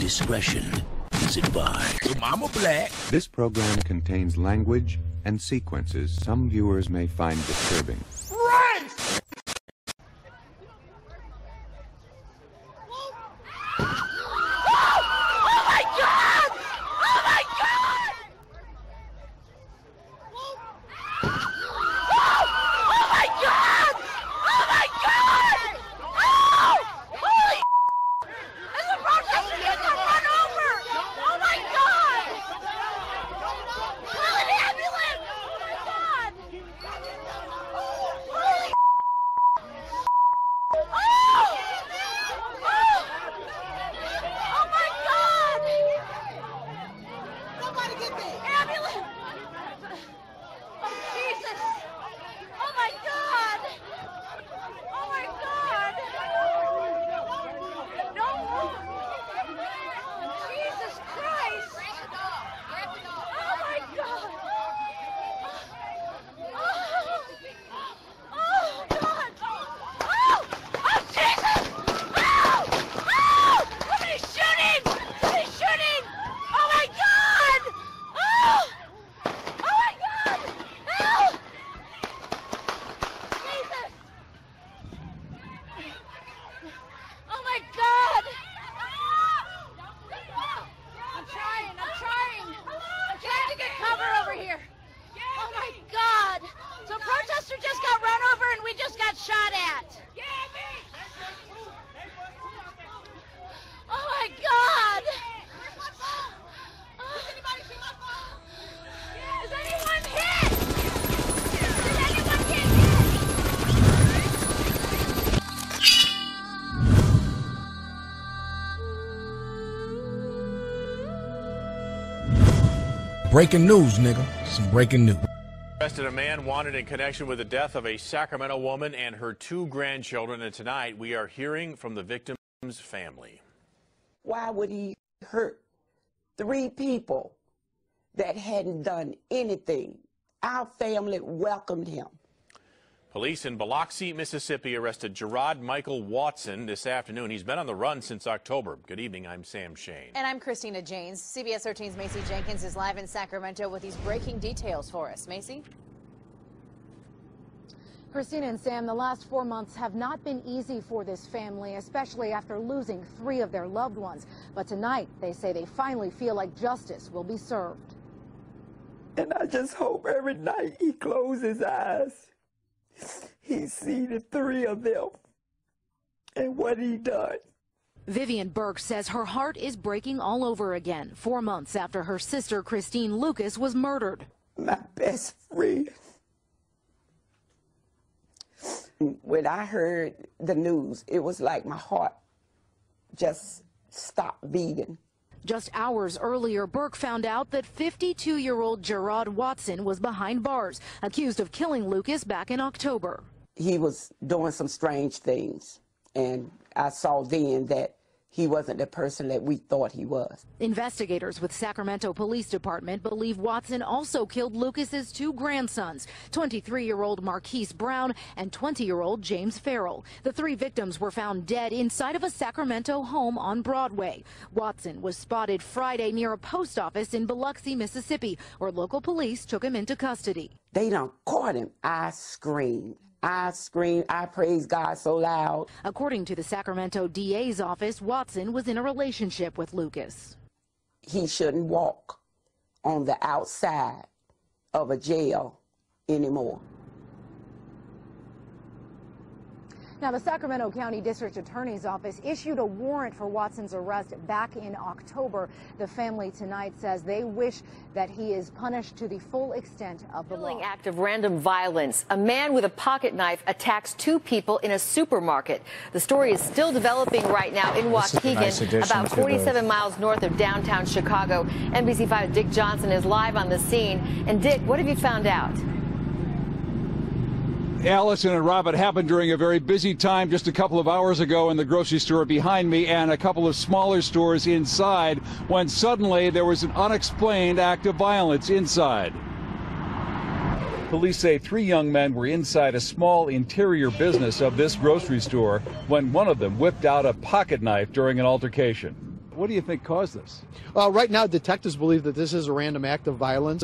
Discretion is advised. Your mama black. This program contains language and sequences some viewers may find disturbing. Right! Breaking news, nigga. Some breaking news. Arrested a man wanted in connection with the death of a Sacramento woman and her 2 grandchildren. And tonight we are hearing from the victim's family. Why would he hurt 3 people that hadn't done anything? Our family welcomed him. Police in Biloxi, Mississippi arrested Gerard Michael Watson this afternoon. He's been on the run since October. Good evening, I'm Sam Shane. And I'm Christina Janes. CBS 13's Macy Jenkins is live in Sacramento with these breaking details for us. Macy? Christina and Sam, the last 4 months have not been easy for this family, especially after losing 3 of their loved ones. But tonight, they say they finally feel like justice will be served. And I just hope every night he closes his eyes, he see the 3 of them and what he done. Vivian Burke says her heart is breaking all over again, 4 months after her sister Christine Lucas was murdered. My best friend. When I heard the news, it was like my heart just stopped beating. Just hours earlier, Burke found out that 52-year-old Gerard Watson was behind bars, accused of killing Lucas back in October. He was doing some strange things, and I saw then that he wasn't the person that we thought he was. Investigators with Sacramento Police Department believe Watson also killed Lucas's 2 grandsons, 23-year-old Marquise Brown and 20-year-old James Farrell. The 3 victims were found dead inside of a Sacramento home on Broadway. Watson was spotted Friday near a post office in Biloxi, Mississippi, where local police took him into custody. They done caught him. I screamed. I praised God so loud. According to the Sacramento DA's office, Watson was in a relationship with Lucas. He shouldn't walk on the outside of a jail anymore. Now, the Sacramento County District Attorney's Office issued a warrant for Watson's arrest back in October. The family tonight says they wish that he is punished to the full extent of the law. Chilling act of random violence. A man with a pocket knife attacks 2 people in a supermarket. The story is still developing right now in Waukegan, about 47 miles north of downtown Chicago. NBC5's Dick Johnson is live on the scene. And Dick, what have you found out? Allison and Rob, it happened during a very busy time just a couple of hours ago in the grocery store behind me and a couple of smaller stores inside when suddenly there was an unexplained act of violence inside. Police say 3 young men were inside a small interior business of this grocery store when one of them whipped out a pocket knife during an altercation. What do you think caused this? Right now, detectives believe that this is a random act of violence.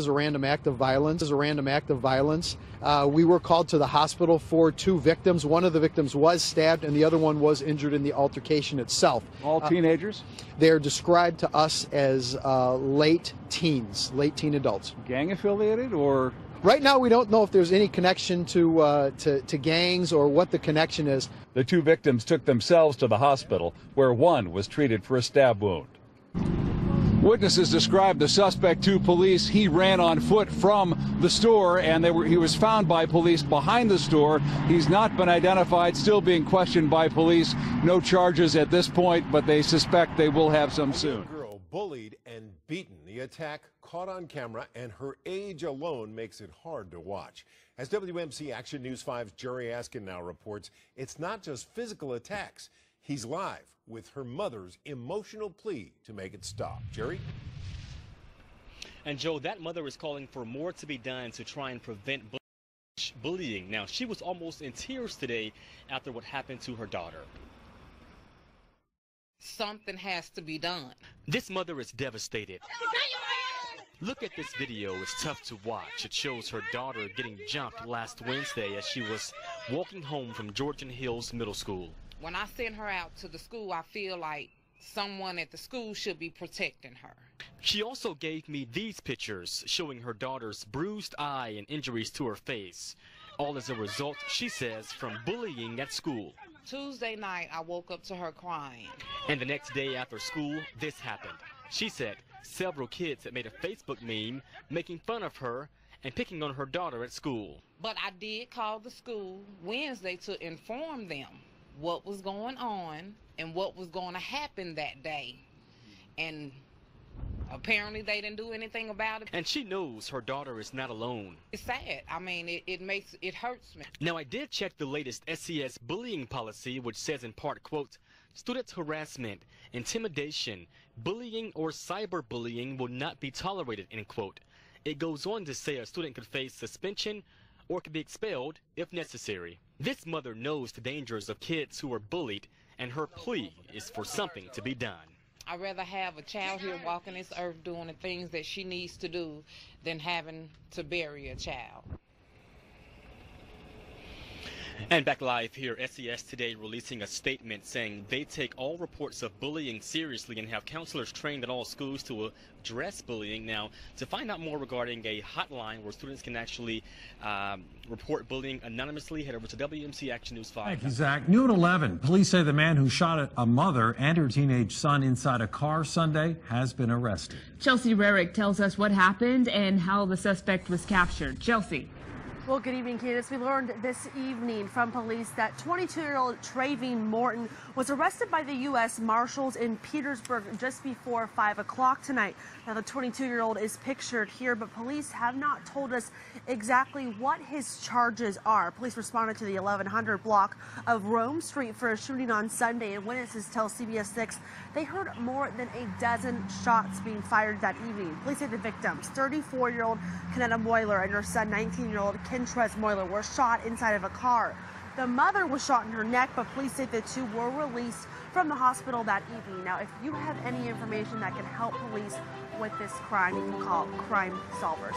We were called to the hospital for 2 victims. One of the victims was stabbed, and the other one was injured in the altercation itself. All teenagers? They're described to us as late teen adults. Gang affiliated, or? Right now, we don't know if there's any connection to gangs or what the connection is. The 2 victims took themselves to the hospital, where one was treated for a stab wound. Witnesses described the suspect to police. He ran on foot from the store, and he was found by police behind the store. He's not been identified, still being questioned by police. No charges at this point, but they suspect they will have some soon. A girl bullied and beaten. The attack caught on camera, and her age alone makes it hard to watch. As WMC Action News 5's Jerry Askin now reports, it's not just physical attacks. He's live with her mother's emotional plea to make it stop. Jerry? And Joe, that mother is calling for more to be done to try and prevent bullying. Now, she was almost in tears today after what happened to her daughter. Something has to be done. This mother is devastated. Look at this video. It's tough to watch. It shows her daughter getting jumped last Wednesday as she was walking home from Georgian Hills Middle School. When I send her out to the school, I feel like someone at the school should be protecting her. She also gave me these pictures showing her daughter's bruised eye and injuries to her face. All as a result, she says, from bullying at school. Tuesday night, I woke up to her crying. And the next day after school, this happened. She said several kids had made a Facebook meme making fun of her and picking on her daughter at school. But I did call the school Wednesday to inform them what was going on and what was going to happen that day. And apparently they didn't do anything about it. And she knows her daughter is not alone. It's sad. I mean, it hurts me. Now, I did check the latest SCS bullying policy, which says in part, quote, student harassment, intimidation, bullying, or cyberbullying will not be tolerated, end quote. It goes on to say a student could face suspension or could be expelled if necessary. This mother knows the dangers of kids who are bullied, and her plea is for something to be done. I'd rather have a child here walking this earth doing the things that she needs to do than having to bury a child. And back live here, SES today releasing a statement saying they take all reports of bullying seriously and have counselors trained at all schools to address bullying. Now, to find out more regarding a hotline where students can actually report bullying anonymously, head over to WMC Action News 5. Thank you, Zach. New at 11, police say the man who shot at a mother and her teenage son inside a car Sunday has been arrested. Chelsea Rarick tells us what happened and how the suspect was captured. Chelsea. Well, good evening, Candace. We learned this evening from police that 22-year-old Trayvon Morton was arrested by the U.S. Marshals in Petersburg just before 5 o'clock tonight. Now, the 22-year-old is pictured here, but police have not told us exactly what his charges are. Police responded to the 1100 block of Rome Street for a shooting on Sunday, and witnesses tell CBS 6 they heard more than a dozen shots being fired that evening. Police say the victims, 34-year-old Kanetta Moyler and her son, 19-year-old Kentrez Moyler, were shot inside of a car. The mother was shot in her neck, but police say the two were released from the hospital that evening. Now, if you have any information that can help police with this crime, you can call Crime Solvers.